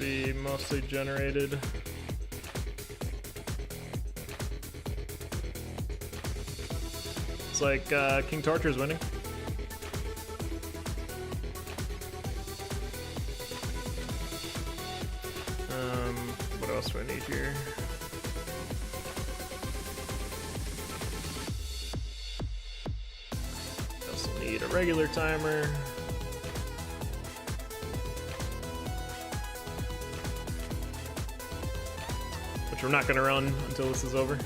be mostly generated. It's like KingTorture is winning. What else do I need here? Also need a regular timer. Which we're not gonna run until this is over.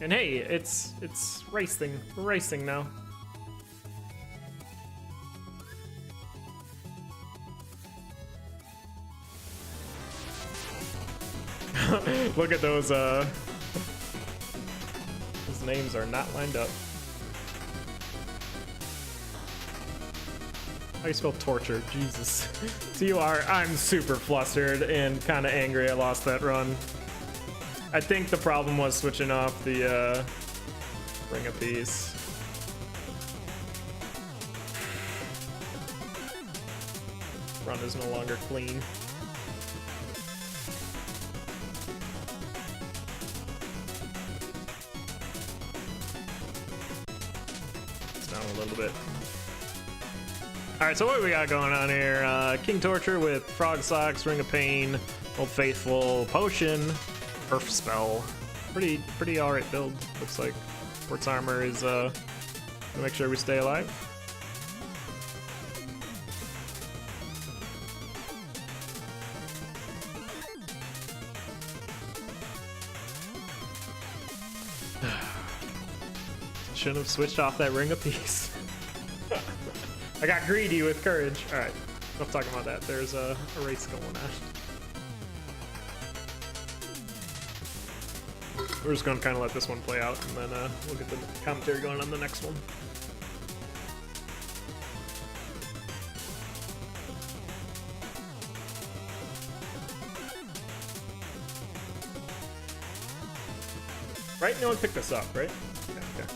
And hey, it's racing. We're racing now. Look at those names are not lined up. How do you spell torture? Jesus. I'm super flustered and kind of angry I lost that run. I think the problem was switching off the ring of peace. Run is no longer clean. It's down a little bit. All right, so what we got going on here? KingTorture with Frog Socks, Ring of Pain, Old Faithful, Potion, Earth Spell. Pretty alright build. Looks like Quartz Armor is to make sure we stay alive. Shouldn't have switched off that Ring of Peace. I got greedy with courage. All right, enough talking about that. There's a race going on. We're just gonna kind of let this one play out, and then we'll get the commentary going on the next one. Right? No one picked this up, right? Yeah, okay.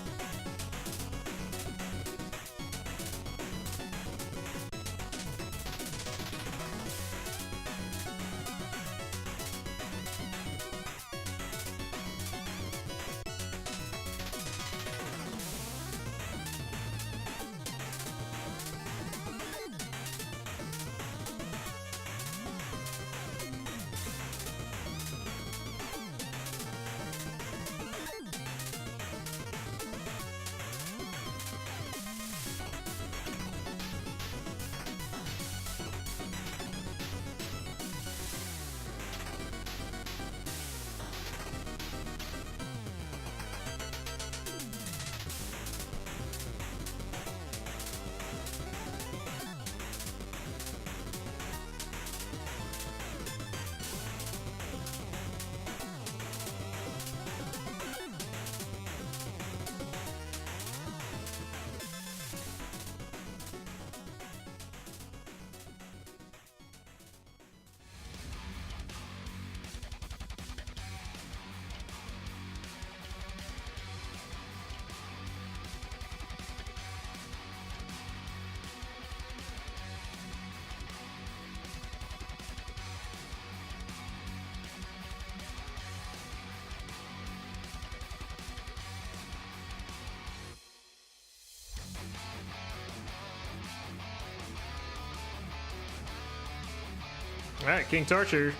All right, KingTorture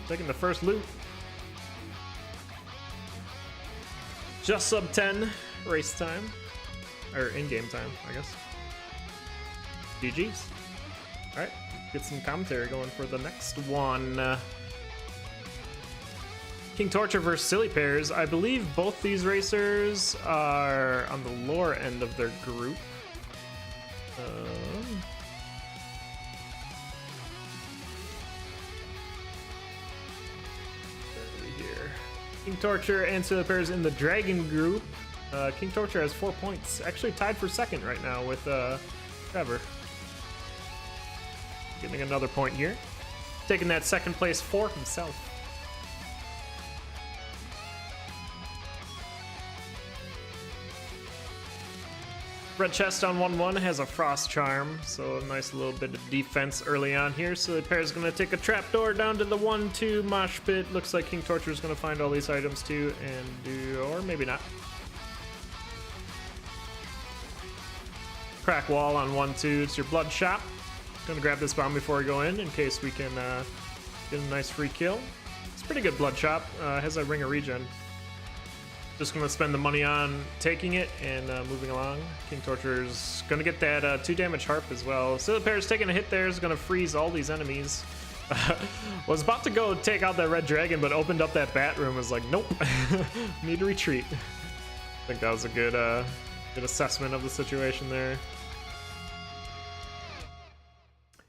taking the first loot. Just sub 10 race time, or in-game time, I guess. GG's. All right, get some commentary going for the next one. KingTorture versus SillyPears. I believe both these racers are on the lower end of their group. KingTorture and SillyPears in the Dragon group. KingTorture has 4 points. Actually tied for second right now with Trevor. Getting another point here. Taking that second place for himself. Red chest on 1-1 has a frost charm, so a nice little bit of defense early on here. SillyPears is going to take a trapdoor down to the 1-2 mosh pit. Looks like KingTorture is going to find all these items too, and do, or maybe not. Crack wall on 1-2. It's your blood shop. Gonna grab this bomb before we go in case we can get a nice free kill. It's pretty good blood shop. Has a ring of regen. Just gonna spend the money on taking it and moving along. KingTorture's gonna get that 2 damage harp as well. SillyPears taking a hit there is gonna freeze all these enemies. Was about to go take out that red dragon, but opened up that bat room. Was like, nope, need to retreat. I think that was a good assessment of the situation there.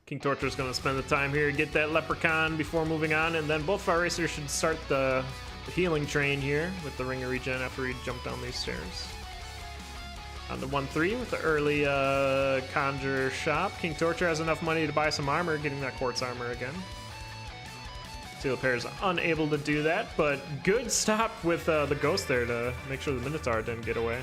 KingTorture is going to spend the time here, get that leprechaun before moving on, and then both of our racers should start the healing train here with the ring of regen after we jump down these stairs. On the 1-3 with the early conjure shop. KingTorture has enough money to buy some armor, getting that quartz armor again. SillyPears unable to do that, but good stop with the ghost there to make sure the Minotaur didn't get away.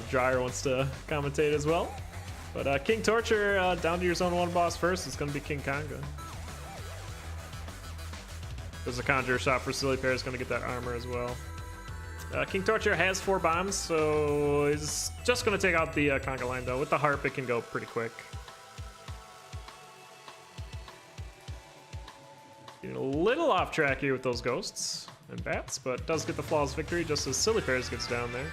Dryer wants to commentate as well. But KingTorture down to your zone 1 boss first. It's going to be King Conga. There's a conjure shop for SillyPears. Is going to get that armor as well. KingTorture has 4 bombs, so he's just going to take out the Conga line though. With the harp, it can go pretty quick. Getting a little off track here with those ghosts and bats, but does get the flawless victory just as SillyPears gets down there.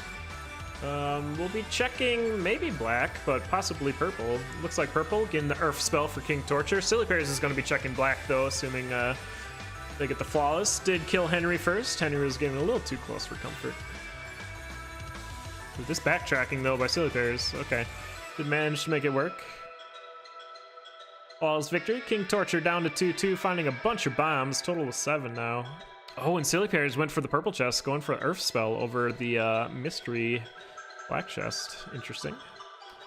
We'll be checking maybe black, but possibly purple. Looks like purple, getting the Earth spell for KingTorture. SillyPears is going to be checking black though, assuming they get the flawless. Did kill Henry first. Henry was getting a little too close for comfort. With this backtracking though by SillyPears, okay. Did manage to make it work. Flawless victory. KingTorture down to 2-2, finding a bunch of bombs. Total of 7 now. Oh, and SillyPears went for the purple chest, going for Earth spell over the mystery black chest. Interesting.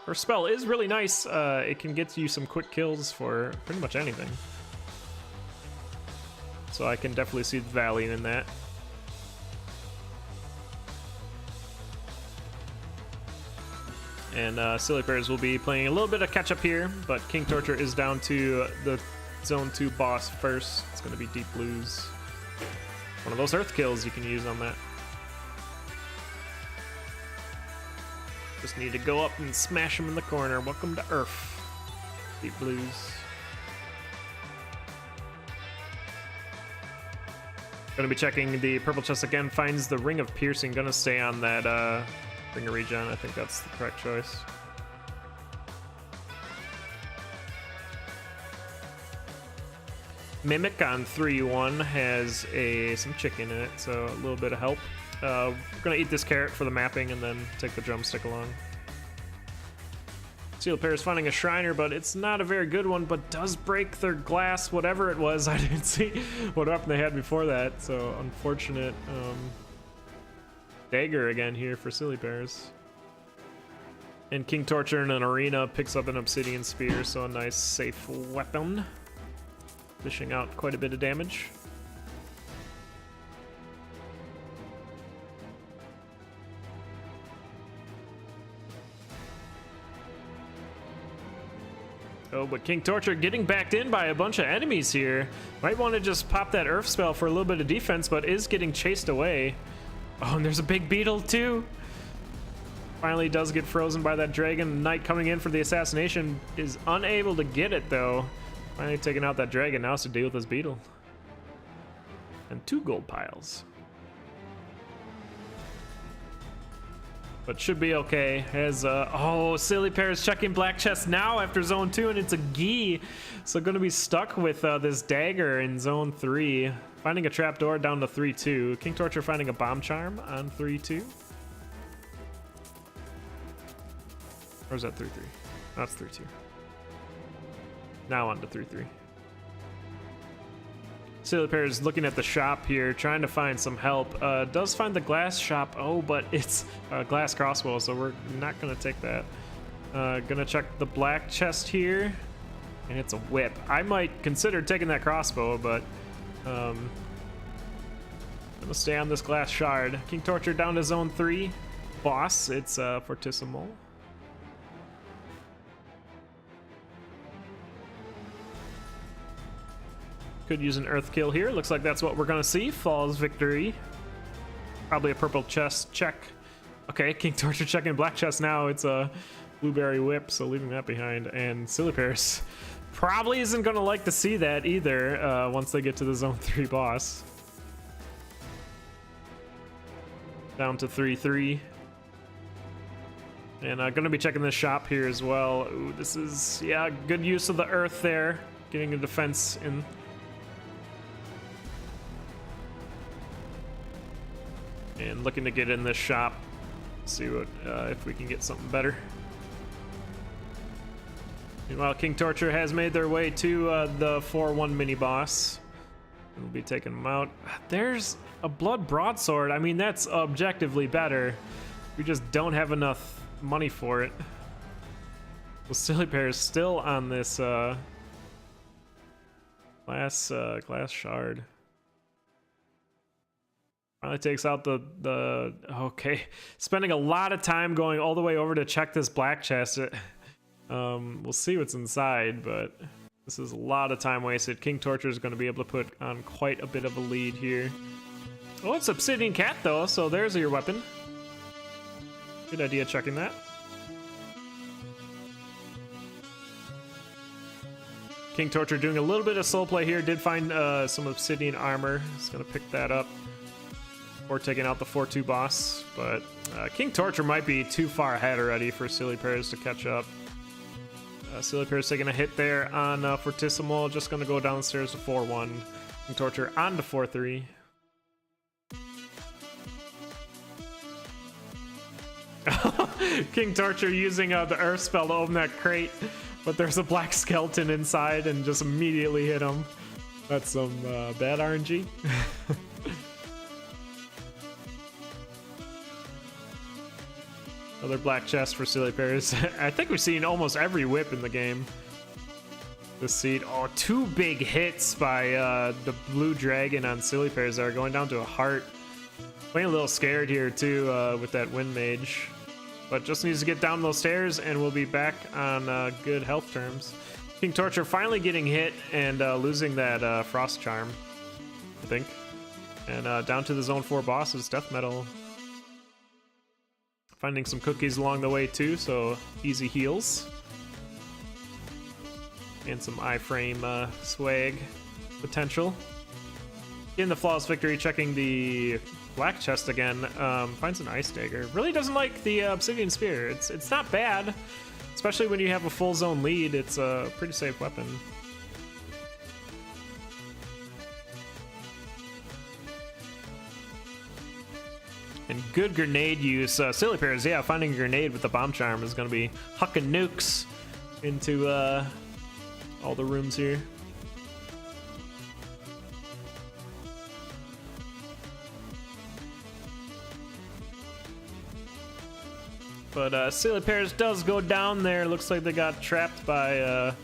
Earth spell is really nice. It can get you some quick kills for pretty much anything. So I can definitely see the value in that. And SillyPears will be playing a little bit of catch up here, but KingTorture is down to the zone 2 boss first. It's going to be Deep Blues. One of those earth kills you can use on that. Just need to go up and smash him in the corner. Welcome to Earth. Deep Blues. Gonna be checking the purple chest again. Finds the Ring of Piercing. Gonna stay on that Ring of Regen. I think that's the correct choice. Mimic on 3-1 has some chicken in it, so a little bit of help. We're gonna eat this carrot for the mapping and then take the drumstick along. SillyPears finding a Shriner, but it's not a very good one, but does break their glass, whatever it was. I didn't see what weapon they had before that, so unfortunate. Dagger again here for SillyPears. And KingTorture in an arena picks up an Obsidian Spear, so a nice safe weapon. Dishing out quite a bit of damage. Oh, but KingTorture getting backed in by a bunch of enemies here. Might want to just pop that Earth spell for a little bit of defense, but is getting chased away. Oh, and there's a big beetle too. Finally does get frozen by that dragon. Knight coming in for the assassination is unable to get it though. Finally taking out that dragon. Now it's to deal with this beetle. And 2 gold piles. But should be okay. Has oh, SillyPears checking black chest now after zone 2, and it's a Gi. So gonna be stuck with this dagger in zone 3. Finding a trapdoor down to 3-2. KingTorture finding a bomb charm on 3-2. Or is that 3-3? That's 3-2. Now on to 3-3. SillyPears looking at the shop here, trying to find some help. Does find the glass shop. Oh, but it's a glass crossbow, so we're not going to take that. Gonna check the black chest here, and it's a whip. I might consider taking that crossbow, but Gonna stay on this glass shard. KingTorture down to zone 3. Boss, it's Fortissimo. Could use an earth kill here. Looks like that's what we're gonna see. Falls victory. Probably a purple chest check. Okay, KingTorture checking black chest now. It's a blueberry whip, so leaving that behind. And SillyPears probably isn't gonna like to see that either once they get to the zone 3 boss. Down to 3-3. And gonna be checking this shop here as well. Ooh, this is, yeah, good use of the earth there. Getting a defense in. And looking to get in this shop. See what if we can get something better. Meanwhile, KingTorture has made their way to the 4-1 mini boss. We'll be taking them out. There's a blood broadsword. I mean, that's objectively better. We just don't have enough money for it. Well, SillyPears still on this glass shard. Finally takes out the okay. Spending a lot of time going all the way over to check this black chest. We'll see what's inside, but this is a lot of time wasted. KingTorture is going to be able to put on quite a bit of a lead here. Oh, it's Obsidian Cat though, so there's your weapon. Good idea checking that. KingTorture doing a little bit of soul play here. Did find some obsidian armor. He's going to pick that up. Or taking out the 4-2 boss, but KingTorture might be too far ahead already for SillyPears to catch up. SillyPears taking a hit there on Fortissimo, just going to go downstairs to 4-1. KingTorture on to 4-3. KingTorture using the earth spell to open that crate, but there's a black skeleton inside and just immediately hit him. That's some bad RNG. Another black chest for SillyPears. I think we've seen almost every whip in the game this seed. Oh, 2 big hits by the blue dragon on SillyPears there, going down to a heart. Playing a little scared here too with that wind mage, but just needs to get down those stairs and we'll be back on good health terms. KingTorture finally getting hit and losing that frost charm, I think. And down to the zone 4 bosses, death metal. Finding some cookies along the way too, so easy heals. And some iframe swag potential. In the flawless victory, checking the black chest again. Finds an ice dagger. Really doesn't like the obsidian spear. It's not bad, especially when you have a full zone lead. It's a pretty safe weapon. And good grenade use. SillyPears, yeah, finding a grenade with the bomb charm is going to be hucking nukes into all the rooms here. But SillyPears does go down there. Looks like they got trapped by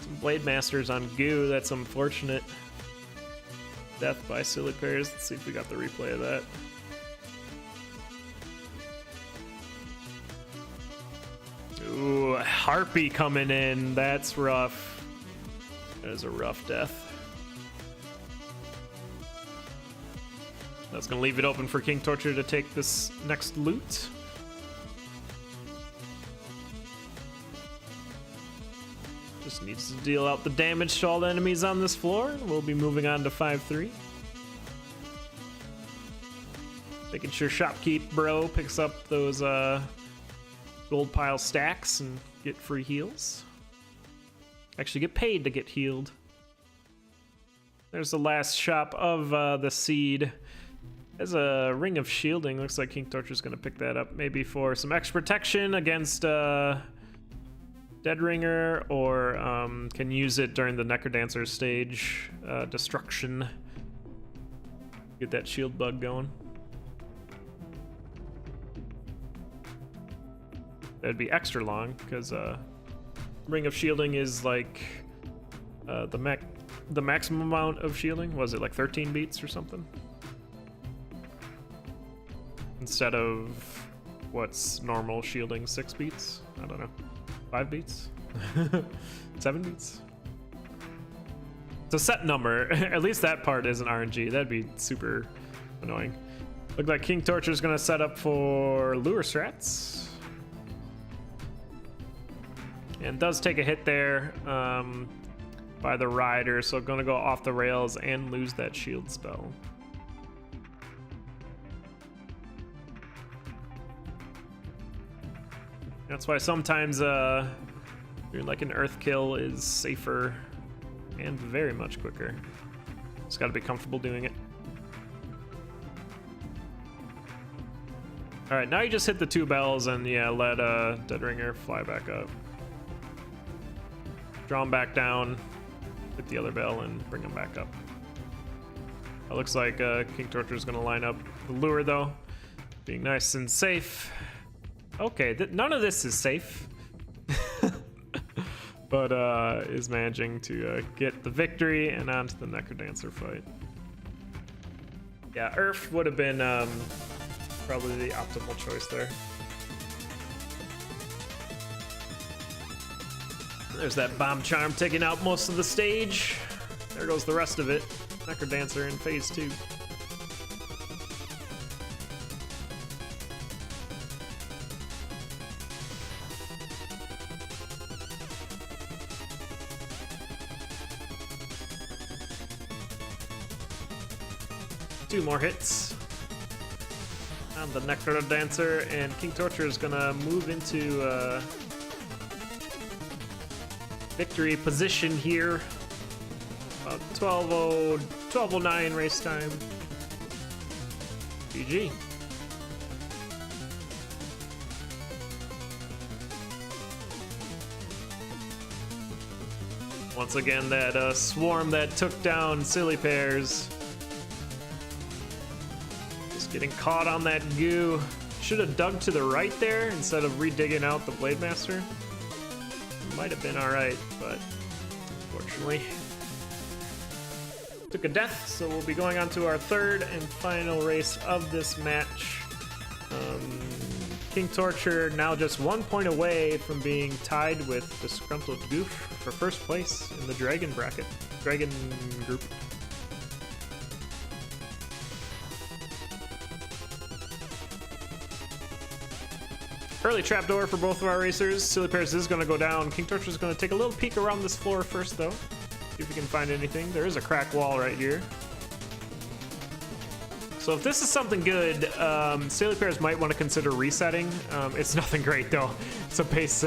some Blade Masters on goo. That's unfortunate. Death by SillyPears. Let's see if we got the replay of that. Ooh, Harpy coming in. That's rough. That is a rough death. That's going to leave it open for KingTorture to take this next loot. Just needs to deal out the damage to all the enemies on this floor. We'll be moving on to 5-3. Making sure Shopkeep Bro picks up those gold pile stacks and get free heals. Actually get paid to get healed. There's the last shop of the seed. There's a ring of shielding. Looks like KingTorture's gonna pick that up, maybe for some extra protection against Dead Ringer, or can use it during the Necrodancer stage destruction. Get that shield bug going. That'd be extra long, because Ring of Shielding is like the maximum amount of shielding. Was it like 13 beats or something? instead of what's normal shielding, 6 beats? I don't know, 5 beats? 7 beats? It's a set number. At least that part isn't RNG. That'd be super annoying. Look like KingTorture is gonna set up for lure strats. And does take a hit there by the rider, so gonna go off the rails and lose that shield spell. That's why sometimes doing like an earth kill is safer and very much quicker. Just gotta be comfortable doing it. All right, now you just hit the 2 bells and yeah, let Dead Ringer fly back up. Draw him back down, hit the other bell and bring him back up. It looks like KingTorture is gonna line up the lure though, being nice and safe. Okay, none of this is safe. But is managing to get the victory and onto the Necrodancer fight. Yeah, Earth would have been probably the optimal choice there. There's that bomb charm taking out most of the stage. There goes the rest of it. Necrodancer in phase 2. Two more hits on the Necrodancer, and KingTorture is gonna move into victory position here. About 12:09 race time. GG. Once again, that swarm that took down SillyPears. Getting caught on that goo. Should have dug to the right there instead of redigging out the Blade Master. Might have been alright, but unfortunately took a death, so we'll be going on to our third and final race of this match. KingTorture now just 1 point away from being tied with Disgruntled Goof for first place in the Dragon bracket, Dragon group. Early trapdoor for both of our racers. SillyPears is going to go down. KingTorture is going to take a little peek around this floor first, though. See if we can find anything. There is a cracked wall right here. So if this is something good, SillyPears might want to consider resetting. It's nothing great, though. It's a base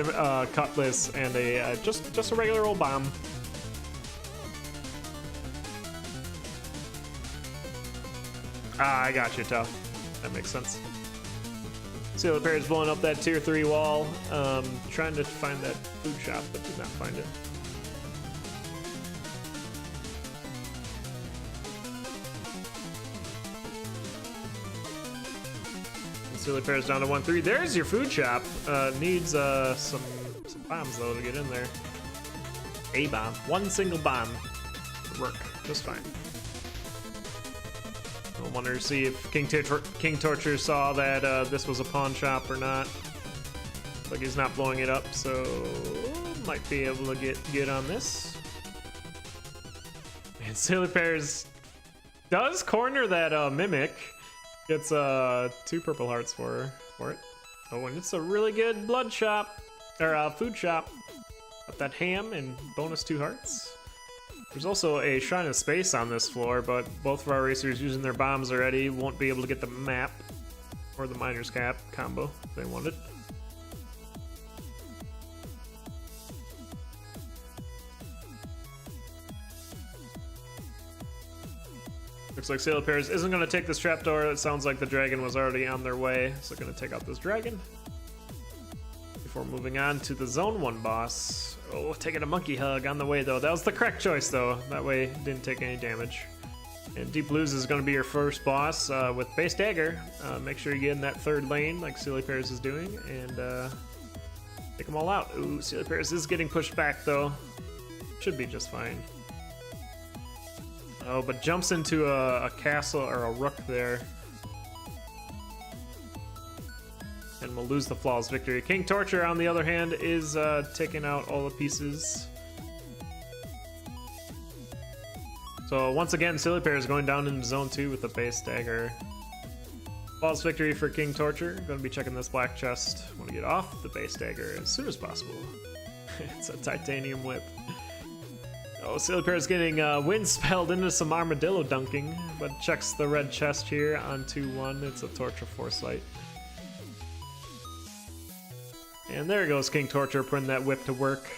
cutlass and a just a regular old bomb. Ah, I got you, tough. That makes sense. SillyPears blowing up that tier 3 wall, trying to find that food shop, but did not find it. SillyPears down to 1-3. There's your food shop. Needs some bombs though to get in there. A bomb, one single bomb would work just fine. I wonder to see if KingTorture saw that this was a pawn shop or not. Like he's not blowing it up, so might be able to get on this. And SillyPears does corner that Mimic. Gets 2 purple hearts for it. Oh, and it's a really good blood shop or food shop. Got that ham and bonus 2 hearts. There's also a Shrine of Space on this floor, but both of our racers using their bombs already won't be able to get the map or the Miner's Cap combo if they wanted. Looks like SillyPears isn't going to take this trapdoor. It sounds like the dragon was already on their way, so going to take out this dragon. Before moving on to the Zone 1 boss. Oh, taking a monkey hug on the way, though. That was the correct choice, though. That way, didn't take any damage. And Deep Blues is going to be your first boss with Base Dagger. Make sure you get in that 3rd lane like SillyPears is doing, and take them all out. Ooh, SillyPears is getting pushed back, though. Should be just fine. Oh, but jumps into a castle or a rook there. and we'll lose the flawless victory. KingTorture, on the other hand, is taking out all the pieces. So once again, SillyPears going down into zone 2 with the base dagger. Flawless victory for KingTorture. Going to be checking this black chest. Want to get off the base dagger as soon as possible. It's a titanium whip. Oh, SillyPears getting wind spelled into some armadillo dunking, but checks the red chest here on 2-1. It's a Torture Foresight. And there goes KingTorture putting that whip to work.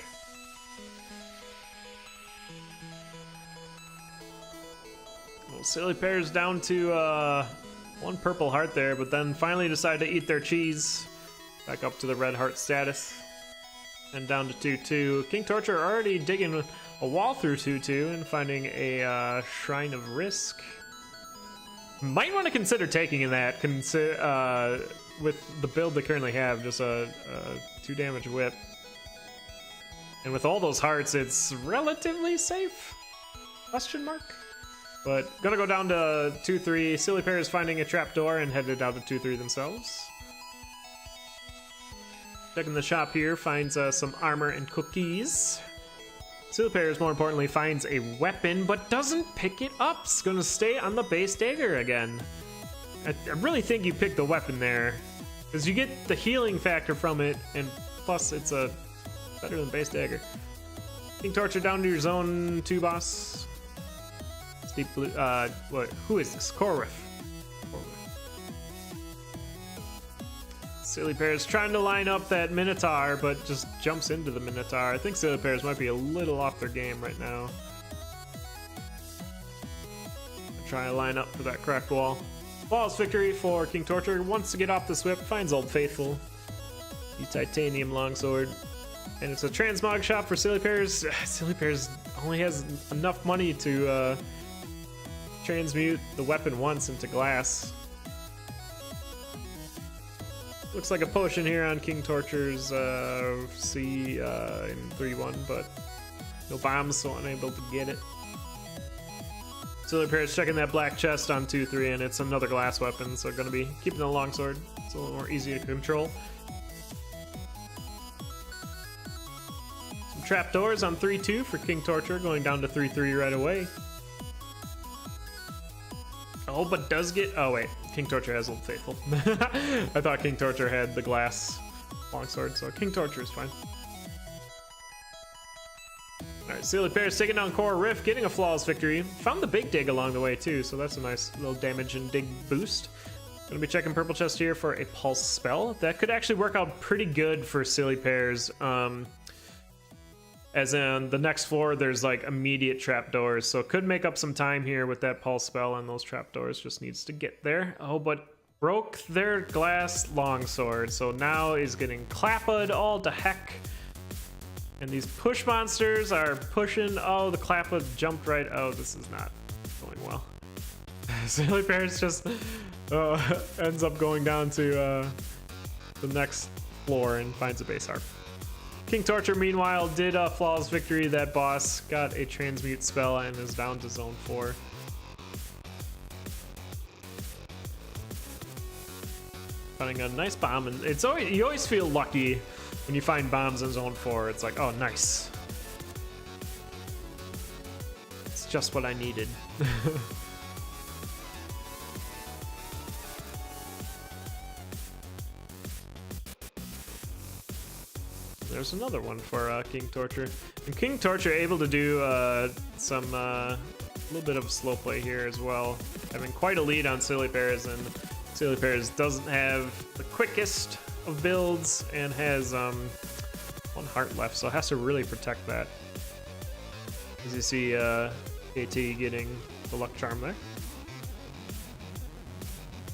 Well, SillyPears down to 1 purple heart there, but then finally decide to eat their cheese. Back up to the red heart status. And down to 2-2. KingTorture already digging a wall through 2-2 and finding a Shrine of Risk. Might want to consider taking that with the build they currently have, just a 2 damage whip. And with all those hearts, it's relatively safe? Question mark? But gonna go down to 2-3. SillyPears finding a trapdoor and headed down to 2-3 themselves. Checking the shop here, finds some armor and cookies. SillyPears, more importantly, finds a weapon, but doesn't pick it up. It's gonna stay on the base dagger again. I really think you picked the weapon there, because you get the healing factor from it, and plus it's a better than base dagger. KingTorture down to your zone 2 boss. Deep blue, what? Who is this? Korriff. SillyPears trying to line up that Minotaur, but just jumps into the Minotaur. I think SillyPears might be a little off their game right now. Trying to line up for that cracked wall. Flawless victory for KingTorture. Wants to get off this whip, finds Old Faithful. The titanium longsword. And it's a transmog shop for SillyPears. SillyPears only has enough money to transmute the weapon once into glass. Looks like a potion here on KingTorture's C in 3-1, but no bombs, so unable to get it. SillyPears checking that black chest on 2-3, and it's another glass weapon, so gonna be keeping the longsword. It's a little more easy to control. Some trapdoors on 3-2 for KingTorture, going down to 3-3 right away. Oh, but does get... Oh, wait. KingTorture has Old Faithful. I thought KingTorture had the glass longsword, so KingTorture is fine. Alright, SillyPears taking down Korriff, getting a flawless victory. Found the big dig along the way, too, so that's a nice little damage and dig boost. Gonna be checking purple chest here for a pulse spell. That could actually work out pretty good for SillyPears. As in the next floor, there's like immediate trapdoors, so it could make up some time here with that pulse spell, and those trapdoors just needs to get there. Oh, but broke their glass longsword, so now is getting clapped all to heck. And these push monsters are pushing. Oh, the clappa jumped right. Oh, this is not going well. SillyPears just ends up going down to the next floor and finds a base harp. KingTorture, meanwhile, did a flawless victory. That boss got a transmute spell and is down to zone 4. Finding a nice bomb, and it's always, you always feel lucky when you find bombs in zone 4. It's like, oh, nice. It's just what I needed. There's another one for KingTorture. And KingTorture able to do some little bit of slow play here as well, having quite a lead on SillyPears, and SillyPears doesn't have the quickest of builds and has 1 heart left, so has to really protect that. As you see, KT getting the luck charm there.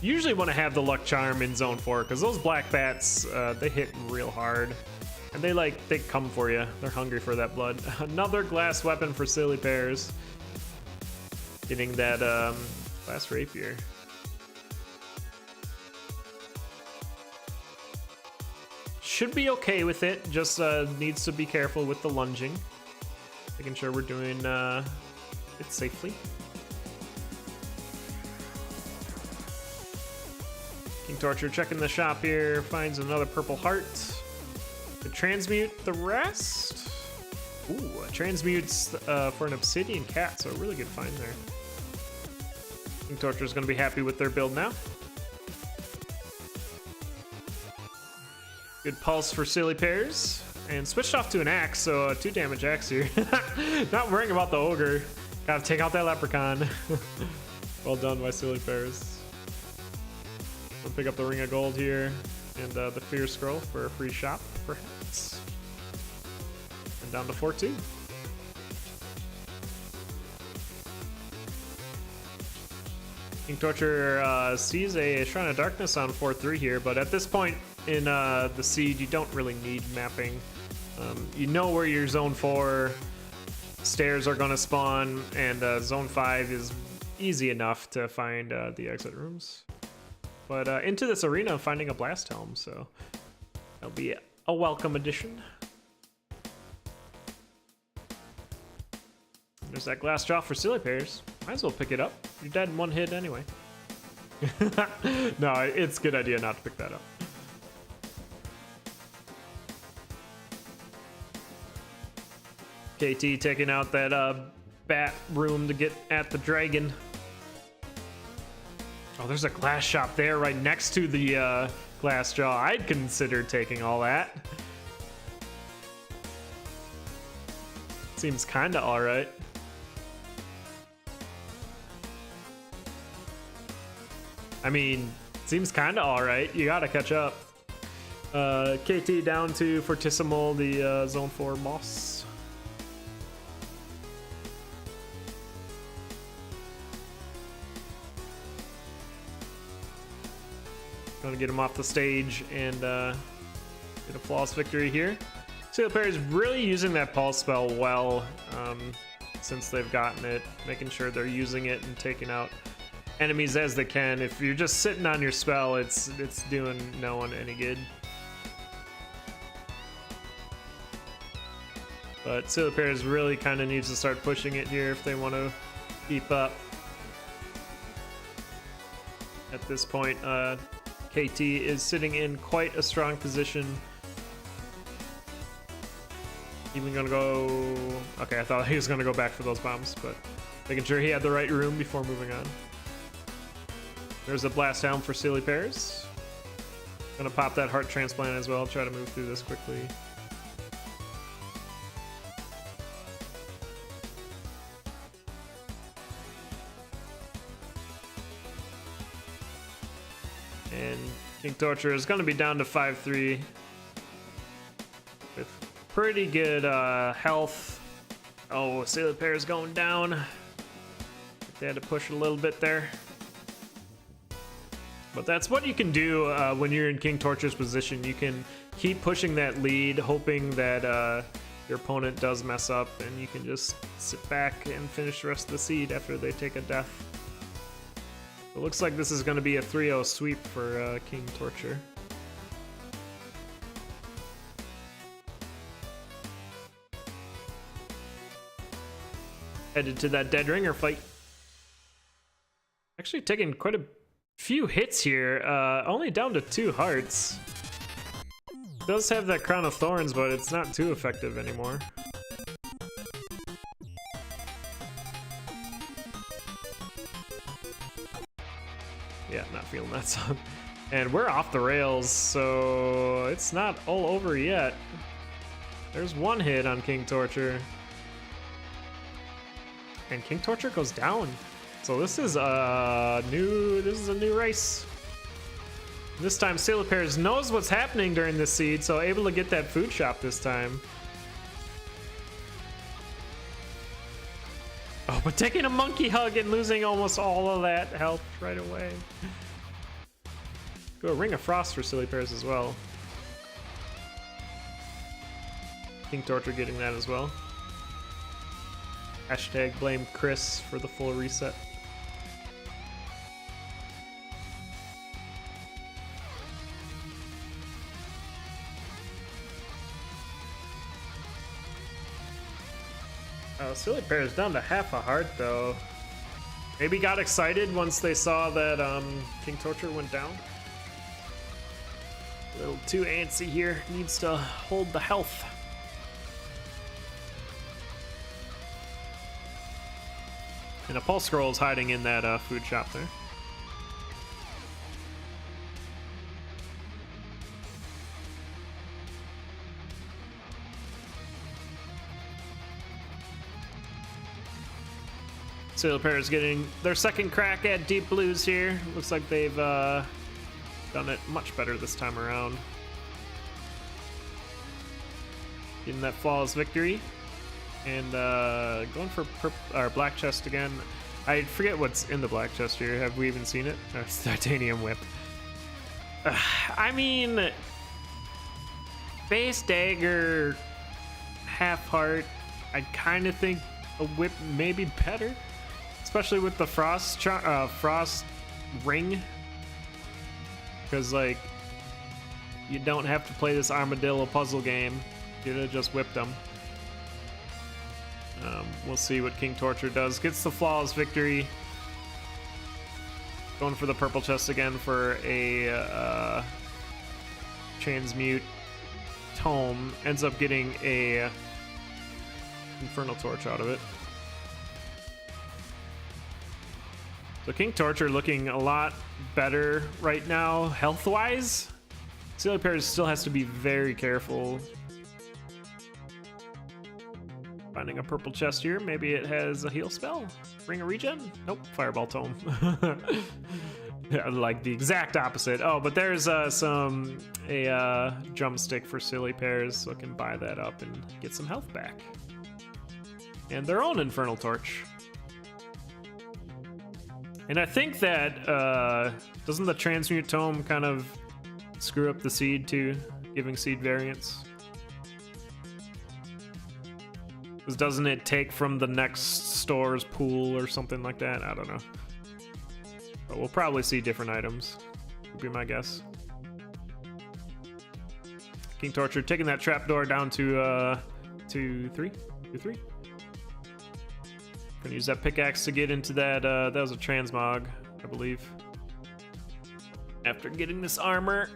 Usually want to have the luck charm in zone 4 because those black bats they hit real hard. And they come for you. They're hungry for that blood. Another glass weapon for SillyPears. Getting that glass rapier. Should be okay with it. Just needs to be careful with the lunging. Making sure we're doing it safely. KingTorture checking the shop here, finds another purple heart. To transmute the rest. Ooh, transmutes for an obsidian cat, so a really good find there. KingTorture is going to be happy with their build now. Good pulse for SillyPears. And switched off to an axe, so a 2 damage axe here. Not worrying about the ogre. Gotta take out that leprechaun. Well done by SillyPears. We'll pick up the ring of gold here and the fear scroll for a free shop, perhaps. And down to 4-2. KingTorture sees a Shrine of Darkness on 4-3 here, but at this point in the seed, you don't really need mapping. You know where your zone 4 stairs are going to spawn, and zone 5 is easy enough to find the exit rooms. But into this arena, finding a blast helm, so that'll be a welcome addition. There's that glass jaw for SillyPears. Might as well pick it up. You're dead in 1 hit anyway. No, it's a good idea not to pick that up. KT taking out that bat room to get at the dragon. Oh, there's a glass shop there right next to the glass jaw. I'd consider taking all that. Seems kinda alright. I mean, seems kinda alright. You gotta catch up. KT down to Fortissimo, the Zone 4 boss. Gonna get him off the stage and get a flawless victory here. SillyPears is really using that pulse spell well since they've gotten it, making sure they're using it and taking out enemies as they can. If you're just sitting on your spell, it's doing no one any good. But SillyPears really kind of needs to start pushing it here if they want to keep up. At this point, KT is sitting in quite a strong position. Even gonna go... Okay, I thought he was gonna go back for those bombs, but making sure he had the right room before moving on. There's a blast down for SillyPears. Gonna pop that heart transplant as well, try to move through this quickly. And KingTorture is going to be down to 5-3 with pretty good health. Oh, SillyPears going down. They had to push a little bit there. But that's what you can do when you're in KingTorture's position. You can keep pushing that lead, hoping that your opponent does mess up, and you can just sit back and finish the rest of the seed after they take a death. It looks like this is going to be a 3-0 sweep for KingTorture. Headed to that dead ringer fight. Actually taking quite a few hits here. Only down to 2 hearts. Does have that crown of thorns, but it's not too effective anymore. Yeah, not feeling that song. And we're off the rails, so it's not all over yet. There's 1 hit on KingTorture. And KingTorture goes down. So this is a new race. This time SillyPears knows what's happening during this seed, so able to get that food shop this time. Oh, but taking a monkey hug and losing almost all of that health right away. Go a Ring of Frost for SillyPears as well. KingTorture getting that as well. Hashtag blame Chris for the full reset. SillyPears down to half a heart though. Maybe got excited once they saw that KingTorture went down. A little too antsy here. Needs to hold the health. And a pulse scroll is hiding in that food shop there. SillyPears getting their second crack at Deep Blues here. Looks like they've done it much better this time around. Getting that flawless victory. And going for black chest again. I forget what's in the black chest here. Have we even seen it? It's titanium whip. I mean, base dagger, half heart. I kind of think a whip may be better, especially with the frost ring, because like you don't have to play this armadillo puzzle game. You'd have just whipped them. We'll see what KingTorture does. Gets the flawless victory. Going for the purple chest again for a transmute tome. Ends up getting a infernal torch out of it. So KingTorture looking a lot better right now health-wise. SillyPears still has to be very careful. Finding a purple chest here. Maybe it has a heal spell. Ring a regen? Nope. Fireball tome. Yeah, like the exact opposite. Oh, but there's a drumstick for SillyPears, so I can buy that up and get some health back. And their own infernal torch. And I think that doesn't the transmute tome kind of screw up the seed too, giving seed variance? Because doesn't it take from the next store's pool or something like that? I don't know. But we'll probably see different items, would be my guess. KingTorture taking that trapdoor down to 2-3. Gonna use that pickaxe to get into that. That was a transmog, I believe. After getting this armor.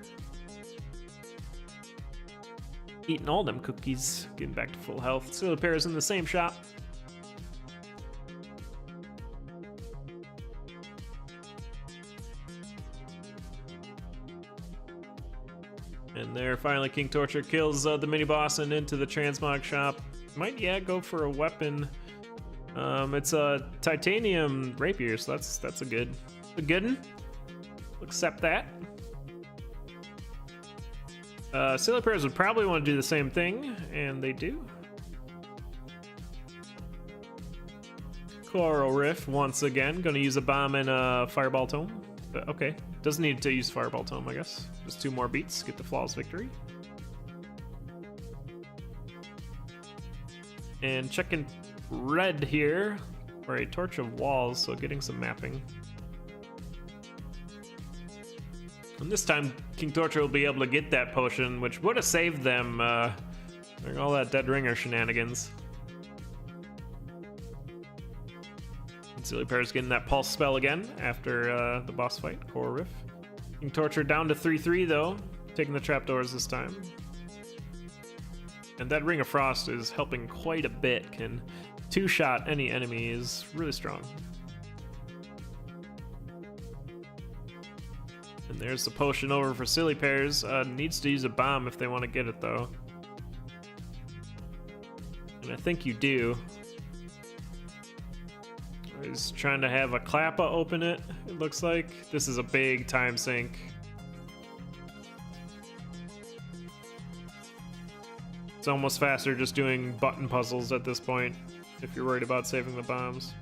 Eating all them cookies, getting back to full health. SillyPears in the same shop. And there, finally, KingTorture kills the mini boss and into the transmog shop. Might go for a weapon. It's a titanium rapier, so that's a good one. We'll accept that. SillyPears would probably want to do the same thing, and they do. Coral Rift once again. Going to use a bomb and a fireball tome. But okay, doesn't need to use fireball tome, I guess. Just 2 more beats, get the flawless victory. And checking red here for a torch of walls, so getting some mapping. And this time, KingTorture will be able to get that potion, which would have saved them during all that Dead Ringer shenanigans. And SillyPears getting that pulse spell again after the boss fight, Coral Rift. KingTorture down to 3-3 though, taking the trapdoors this time. And that Ring of Frost is helping quite a bit. Can 2-shot any enemy, is really strong. And there's the potion over for SillyPears. Needs to use a bomb if they want to get it though. And I think you do. He's trying to have a Klappa open it, it looks like. This is a big time sink. It's almost faster just doing button puzzles at this point, if you're worried about saving the bombs.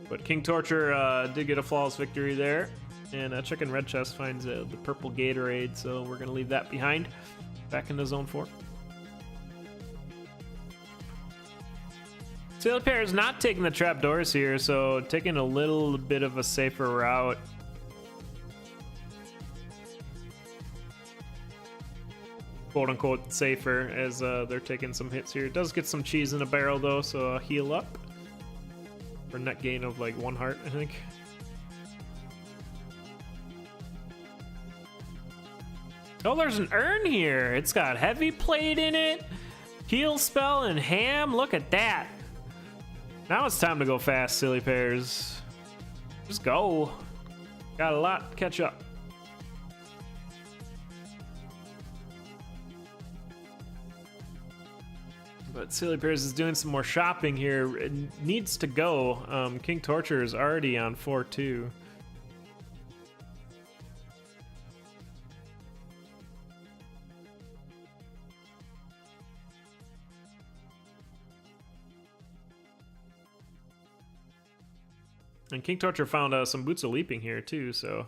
But KingTorture did get a flawless victory there. And checking red chest finds the purple Gatorade, so we're going to leave that behind. Back into zone 4. SillyPears not taking the trapdoors here, so taking a little bit of a safer route. Quote unquote safer, as they're taking some hits here. It does get some cheese in a barrel though, so heal up. For net gain of like 1 heart, I think. Oh, there's an urn here. It's got heavy plate in it, heal spell, and ham. Look at that. Now it's time to go fast, SillyPears. Just go. Got a lot to catch up. But SillyPears is doing some more shopping here. It needs to go. KingTorture is already on 4-2. And KingTorture found some Boots of Leaping here too, so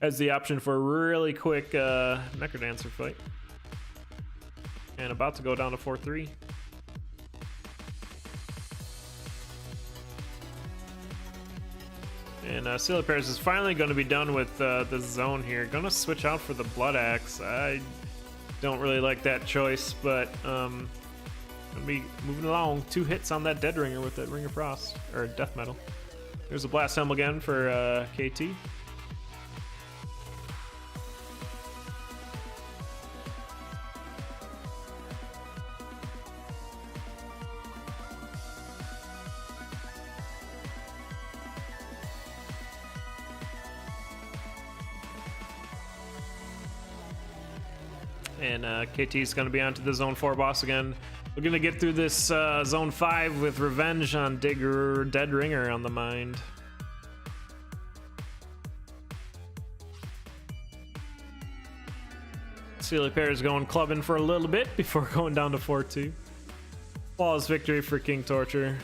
has the option for a really quick Necrodancer fight. And about to go down to 4-3. And SillyPears is finally going to be done with the zone here. Gonna switch out for the Blood Axe. I don't really like that choice, but gonna be moving along. 2 hits on that Dead Ringer with that Ring of Frost, or Death Metal. There's a Blast Helm again for KT. And KT is going to be onto the Zone 4 boss again. We're going to get through this Zone 5 with Revenge on Dead Ringer on the mind. SillyPears going clubbing for a little bit before going down to 4-2. Flawless victory for KingTorture.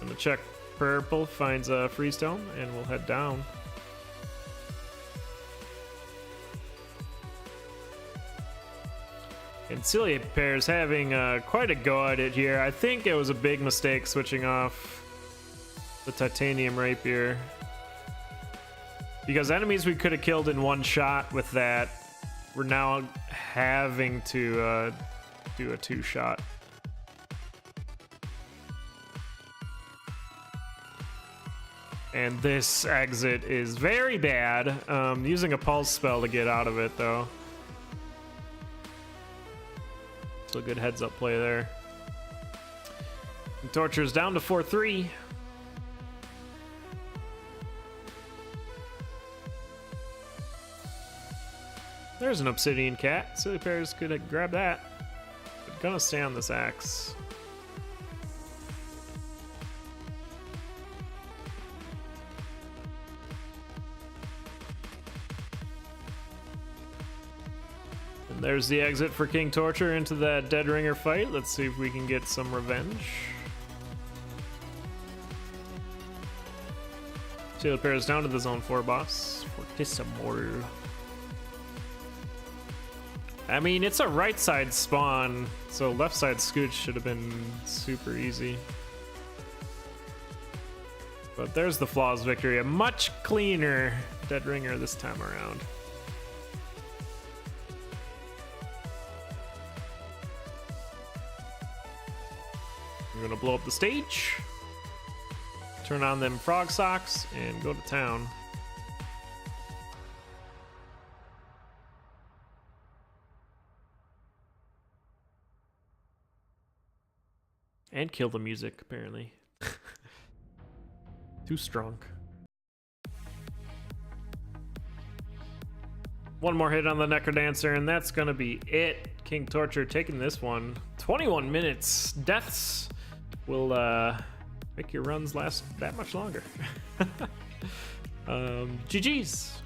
Gonna check purple, finds a Freeze Tome, and we'll head down. And SillyPears having quite a go at it here. I think it was a big mistake switching off the Titanium Rapier, because enemies we could have killed in one shot with that, we're now having to do a 2-shot. And this exit is very bad. Using a pulse spell to get out of it though. So good heads up play there. Torture's down to 4-3. There's an Obsidian Cat. SillyPears could grab that. But gonna stay on this axe. There's the exit for KingTorture into that Dead Ringer fight. Let's see if we can get some revenge. SillyPears down to the Zone 4 boss. Fortissimore. I mean, it's a right side spawn, so left side scooch should have been super easy. But there's the Flawless victory. A much cleaner Dead Ringer this time around. We're gonna blow up the stage, turn on them frog socks, and go to town. And kill the music, apparently. Too strong. One more hit on the Necrodancer, and that's gonna be it. KingTorture taking this one. 21 minutes. Deaths will make your runs last that much longer. GG's.